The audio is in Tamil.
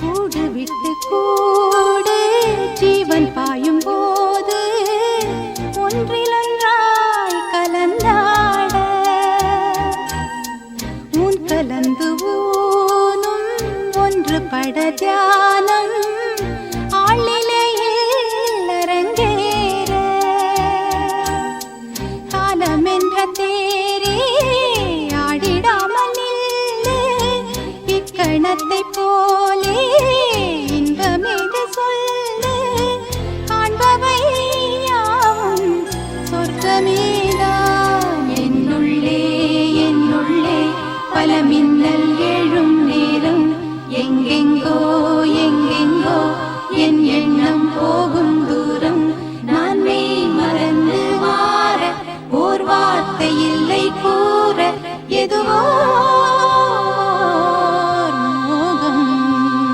கூடு விட்டு கூடு ஜீவன் பாயும் போது ஒன்றிலொன்றாய் கலந்தாட உன் கலந்து ஊனும் ஒன்று பட தியானம் ஆளிலையில் அரங்கேற காலம் என்ற தேரே ஆடிடாமல் நில்லு இக்கணத்தை போலே இன்பமேது சொல்லு காண்பவை யாவும் சொர்க்கமேதான் என்னுள்ளே என்னுள்ளே பல மின்னல் எழும் நேரம் எங்கெங்கோ எங்கெங்கோ என் எண்ணம் போகும்